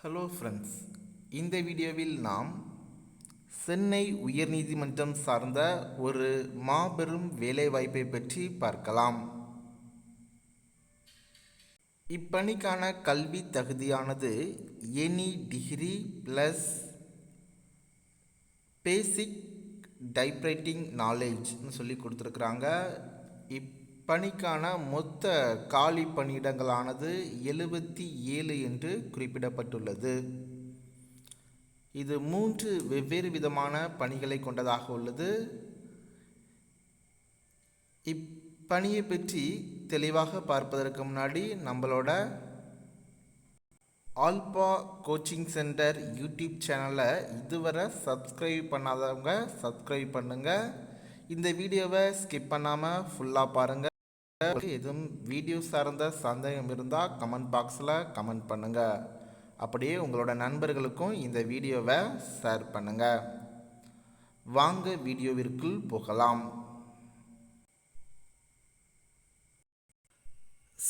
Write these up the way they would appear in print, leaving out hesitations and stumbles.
Hello friends, இந்த வீடியோவில் நாம் சென்னை உயர்நீதிமன்றம் சார்ந்த ஒரு மாபெரும் வேலைவாய்ப்பை பற்றி பார்க்கலாம். இப்பணிக்கான கல்வி தகுதியானது எனி டிகிரி ப்ளஸ் பேசிக் டைப்ரைட்டிங் நாலேஜ்னு சொல்லி கொடுத்துருக்குறாங்க. இப்பணிக்கான மொத்த காலி பணியிடங்களானது 77 என்று குறிப்பிடப்பட்டுள்ளது. இது 3 வெவ்வேறு விதமான பணிகளை கொண்டதாக உள்ளது. இப்பணியை பற்றி தெளிவாக பார்ப்பதற்கு முன்னாடி நம்மளோட ஆல்பா கோச்சிங் சென்டர் யூடியூப் சேனலை இதுவரை சப்ஸ்கிரைப் பண்ணாதவங்க சப்ஸ்கிரைப் பண்ணுங்கள். இந்த வீடியோவை ஸ்கிப் பண்ணாமல் ஃபுல்லாக பாருங்கள். எதுவும் வீடியோ சார்ந்த சந்தேகம் இருந்தால் கமெண்ட் பாக்ஸில் கமெண்ட் பண்ணுங்கள். அப்படியே உங்களோட நண்பர்களுக்கும் இந்த வீடியோவை ஷேர் பண்ணுங்கள். வாங்க வீடியோவிற்குள் போகலாம்.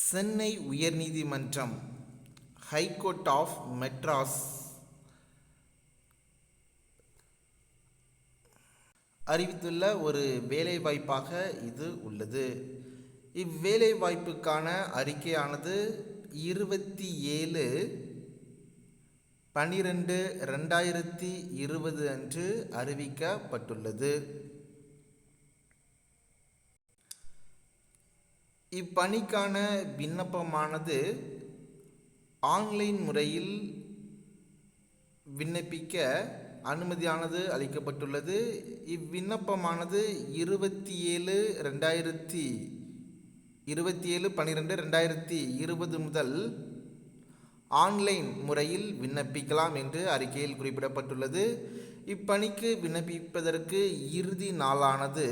சென்னை உயர்நீதிமன்றம் ஹைகோர்ட் ஆஃப் மெட்ராஸ் அறிவித்துள்ள ஒரு வேலைவாய்ப்பாக இது உள்ளது. இவ்வேலைவாய்ப்புக்கான அறிக்கையானது 27/12/2020 அன்று அறிவிக்கப்பட்டுள்ளது. இப்பணிக்கான விண்ணப்பமானது ஆன்லைன் முறையில் விண்ணப்பிக்க அனுமதியானது அளிக்கப்பட்டுள்ளது. இவ்விண்ணப்பமானது 27/12/2020 முதல் ஆன்லைன் முறையில் விண்ணப்பிக்கலாம் என்று அறிக்கையில் குறிப்பிடப்பட்டுள்ளது. இப்பணிக்கு விண்ணப்பிப்பதற்கு இறுதி நாளானது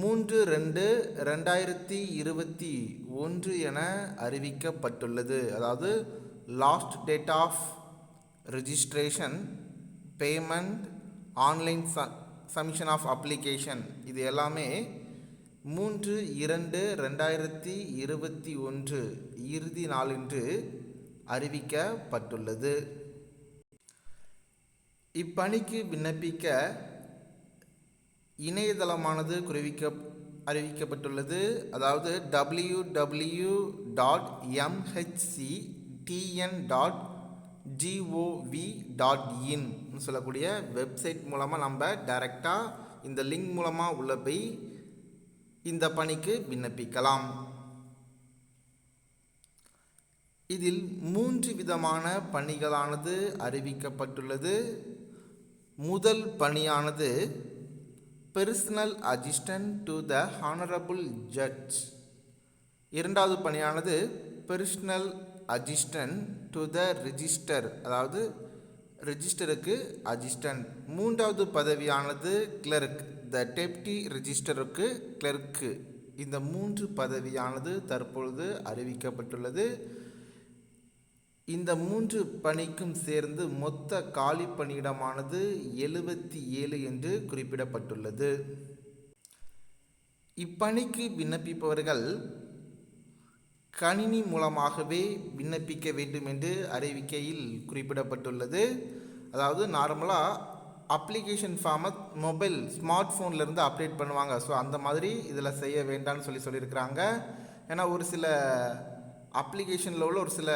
3/2/2021 என அறிவிக்கப்பட்டுள்ளது. அதாவது last date of registration, payment, online submission of application இது எல்லாமே 3/2/2021 இறுதி நாளன்று அறிவிக்கப்பட்டுள்ளது. இப்பணிக்கு விண்ணப்பிக்க இணையதளமானது அறிவிக்கப்பட்டுள்ளது. அதாவது www.mhctn.gov.in சொல்லக்கூடிய வெப்சைட் மூலமாக நம்ம டைரெக்டாக இந்த லிங்க் மூலமாக உள்ள போய் இந்த பணிக்கு விண்ணப்பிக்கலாம். இதில் 3 விதமான பணிகளானது அறிவிக்கப்பட்டுள்ளது. முதல் பணியானது personal assistant to the honourable judge. இரண்டாவது பணியானது personal assistant to the register, அதாவது ரெஜிஸ்டருக்கு அசிஸ்டன்ட். மூன்றாவது பதவியானது கிளர்க், த டெப்டி ரெஜிஸ்டருக்கு கிளர்க்கு. இந்த 3 பதவியானது தற்பொழுது அறிவிக்கப்பட்டுள்ளது. இந்த 3 பணிக்கும் சேர்ந்து மொத்த காலி பணியிடமானது 77 என்று குறிப்பிடப்பட்டுள்ளது. இப்பணிக்கு விண்ணப்பிப்பவர்கள் கணினி மூலமாகவே விண்ணப்பிக்க வேண்டும் என்று அறிவிக்கையில் குறிப்பிடப்பட்டுள்ளது. அதாவது நார்மலாக அப்ளிகேஷன் ஃபார்மை மொபைல் ஸ்மார்ட் ஃபோன்லேருந்து அப்டேட் பண்ணுவாங்க. ஸோ அந்த மாதிரி இதில் செய்ய வேண்டாம்னு சொல்லியிருக்கிறாங்க. ஏன்னா ஒரு சில அப்ளிகேஷனில் உள்ள ஒரு சில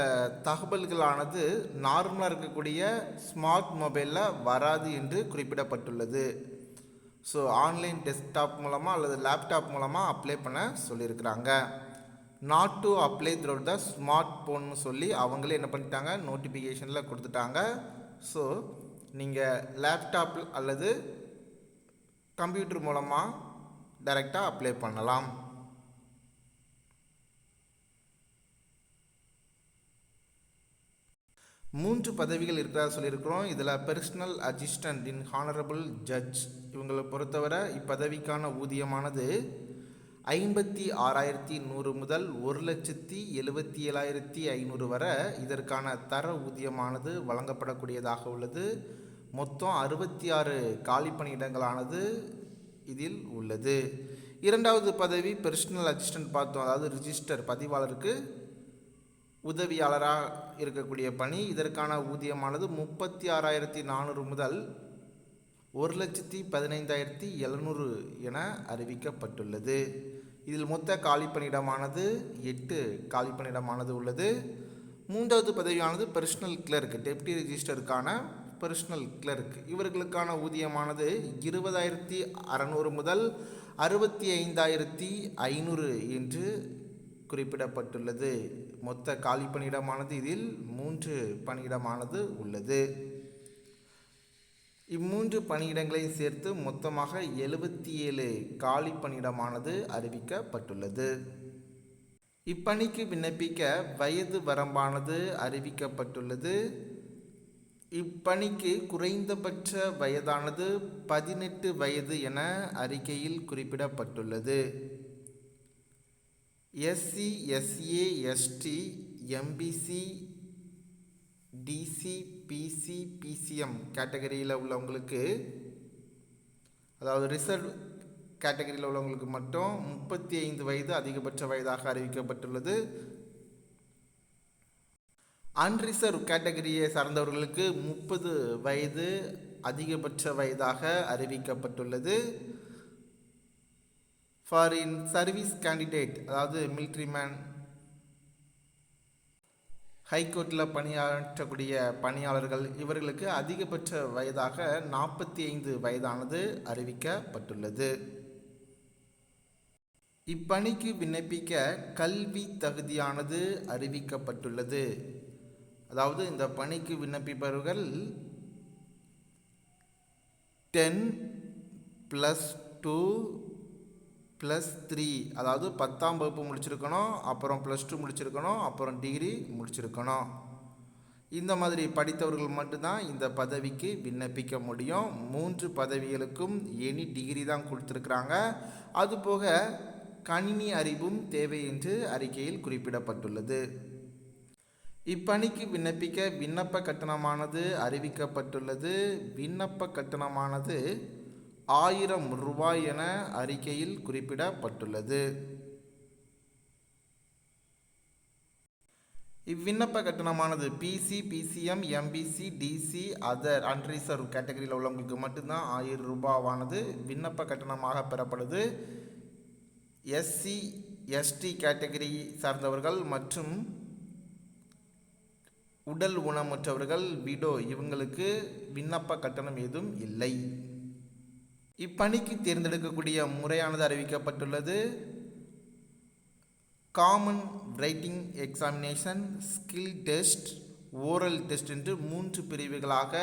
தகவல்களானது நார்மலாக இருக்கக்கூடிய ஸ்மார்ட் மொபைலில் வராது என்று குறிப்பிடப்பட்டுள்ளது. ஸோ ஆன்லைன் டெஸ்க்டாப் மூலமாக அல்லது லேப்டாப் மூலமாக அப்ளை பண்ண சொல்லியிருக்கிறாங்க. Not to apply through the smart ஃபோன்னு சொல்லி அவங்களே என்ன பண்ணிட்டாங்க, நோட்டிஃபிகேஷனில் கொடுத்துட்டாங்க. ஸோ நீங்கள் லேப்டாப் அல்லது கம்ப்யூட்டர் மூலமாக டைரெக்டாக அப்ளை பண்ணலாம். மூன்று பதவிகள் இருக்கிறதா சொல்லியிருக்கிறோம். இதில் பெர்சனல் அசிஸ்டன்ட் இன் ஹானரபிள் ஜட்ஜ் இவங்களை பொறுத்தவரை இப்பதவிக்கான ஊதியமானது 56,100 முதல் 1,77,500 வரை இதற்கான தர ஊதியமானது வழங்கப்படக்கூடியதாக உள்ளது. மொத்தம் 66 காலி பணியிடங்களானது இதில் உள்ளது. இரண்டாவது பதவி பெர்சனல் அசிஸ்டன்ட் பார்த்தோம், அதாவது ரிஜிஸ்டர் பதிவாளருக்கு உதவியாளராக இருக்கக்கூடிய பணி. இதற்கான ஊதியமானது 36,400 முதல் 1,15,700 என அறிவிக்கப்பட்டுள்ளது. இதில் மொத்த காலிப்பணியிடமானது 8 காலிப்பணியிடமானது உள்ளது. மூன்றாவது பதவியானது பர்சனல் கிளர்க், டெப்டி ரிஜிஸ்டருக்கான பர்சனல் கிளர்க். இவர்களுக்கான ஊதியமானது 20,600 முதல் 65,500 என்று குறிப்பிடப்பட்டுள்ளது. மொத்த காலிப்பணியிடமானது இதில் 3 பணியிடமானது உள்ளது. இம்மூன்று பணியிடங்களை சேர்த்து மொத்தமாக 77 காலிப்பணியிடமானது அறிவிக்கப்பட்டுள்ளது. இப்பணிக்கு விண்ணப்பிக்க வயது வரம்பானது அறிவிக்கப்பட்டுள்ளது. இப்பணிக்கு குறைந்தபட்ச வயதானது 18 வயது என அறிக்கையில் குறிப்பிடப்பட்டுள்ளது. SC, SA, ST, MBC, DC, BC, BCM கேட்டகரியில் உள்ளவங்களுக்கு, அதாவது ரிசர்வ் கேட்டகரியில் உள்ளவங்களுக்கு மட்டும் 35 வயது அதிகபட்ச வயதாக அறிவிக்கப்பட்டுள்ளது. அன்ரிசர்வ் கேட்டகரியை சார்ந்தவர்களுக்கு 30 வயது அதிகபட்ச வயதாக அறிவிக்கப்பட்டுள்ளது. ஃபார் இன் சர்வீஸ் கேண்டிடேட், அதாவது மிலிட்ரி மேன், ஹைகோர்ட்டில் பணியாற்றக்கூடிய பணியாளர்கள், இவர்களுக்கு அதிகபட்ச வயதாக 45 வயதானது அறிவிக்கப்பட்டுள்ளது. இப்பணிக்கு விண்ணப்பிக்க கல்வி தகுதியானது அறிவிக்கப்பட்டுள்ளது. அதாவது இந்த பணிக்கு விண்ணப்பிப்பவர்கள் 10+2+3, அதாவது 10ஆம் வகுப்பு முடிச்சிருக்கணும், அப்புறம் +2 முடிச்சிருக்கணும், அப்புறம் டிகிரி முடிச்சிருக்கணும். இந்த மாதிரி படித்தவர்கள் மட்டும்தான் இந்த பதவிக்கு விண்ணப்பிக்க முடியும். 3 பதவிகளுக்கும் எனி டிகிரி தான் கொடுத்துருக்குறாங்க. அதுபோக கணினி அறிவும் தேவை என்று அறிக்கையில் குறிப்பிடப்பட்டுள்ளது. இப்பணிக்கு விண்ணப்பிக்க விண்ணப்ப கட்டணமானது அறிவிக்கப்பட்டுள்ளது. விண்ணப்ப கட்டணமானது 1000 ரூபாய் என அறிக்கையில் குறிப்பிடப்பட்டுள்ளது. இவ்விண்ணப்ப கட்டணமானது BC, BCM, MBC, DC, other unreserved கேட்டகரியில் உள்ளவங்களுக்கு மட்டும்தான் 1000 ரூபாவானது விண்ணப்ப கட்டணமாக பெறப்படுது. எஸ்சி, எஸ்டி கேட்டகரி சார்ந்தவர்கள் மற்றும் உடல் ஊனமுற்றவர்கள், விடோ, இவங்களுக்கு விண்ணப்ப கட்டணம் ஏதும் இல்லை. இப்பணிக்கு தேர்ந்தெடுக்கக்கூடிய முறையானது அறிவிக்கப்பட்டுள்ளது. Common writing examination, skill test, oral test என்று 3 பிரிவுகளாக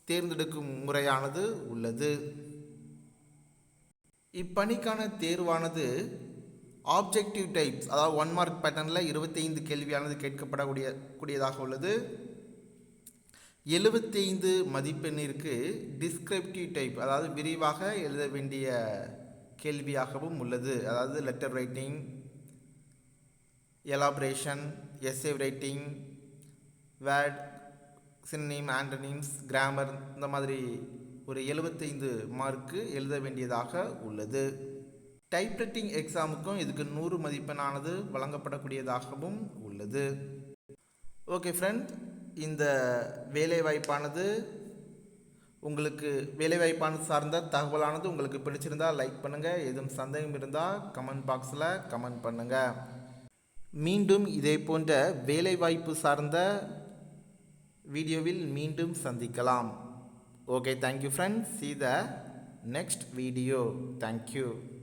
தேர்ந்தெடுக்கும் முறையானது உள்ளது. இப்பணிக்கான தேர்வானது ஆப்ஜெக்டிவ் டைப்ஸ், அதாவது 1 மார்க் பேட்டர்னில் 25 கேள்வியானது கேட்கப்படக்கூடியதாக உள்ளது. 75 மதிப்பெண்ணிற்கு டிஸ்கிரிப்டிவ் டைப், அதாவது விரிவாக எழுத வேண்டிய கேள்வியாகவும் உள்ளது. அதாவது letter writing, elaboration, essay writing, word, synonym, antonyms, grammar, இந்த மாதிரி ஒரு 75 மார்க்கு எழுத வேண்டியதாக உள்ளது. டைப்ரைட்டிங் எக்ஸாமுக்கும் இதுக்கு 100 மதிப்பெண்ணானது வழங்கப்படக்கூடியதாகவும் உள்ளது. ஓகே ஃப்ரெண்ட், இந்த வேலைவாய்ப்பானது உங்களுக்கு வேலைவாய்ப்பானது சார்ந்த தகவலானது உங்களுக்கு பிடிச்சிருந்தால் லைக் பண்ணுங்கள். எதுவும் சந்தேகம் இருந்தால் கமெண்ட் பாக்ஸில் கமெண்ட் பண்ணுங்கள். மீண்டும் இதே போன்ற வேலைவாய்ப்பு சார்ந்த வீடியோவில் மீண்டும் சந்திக்கலாம். Okay, thank you friends. See the next video. Thank you.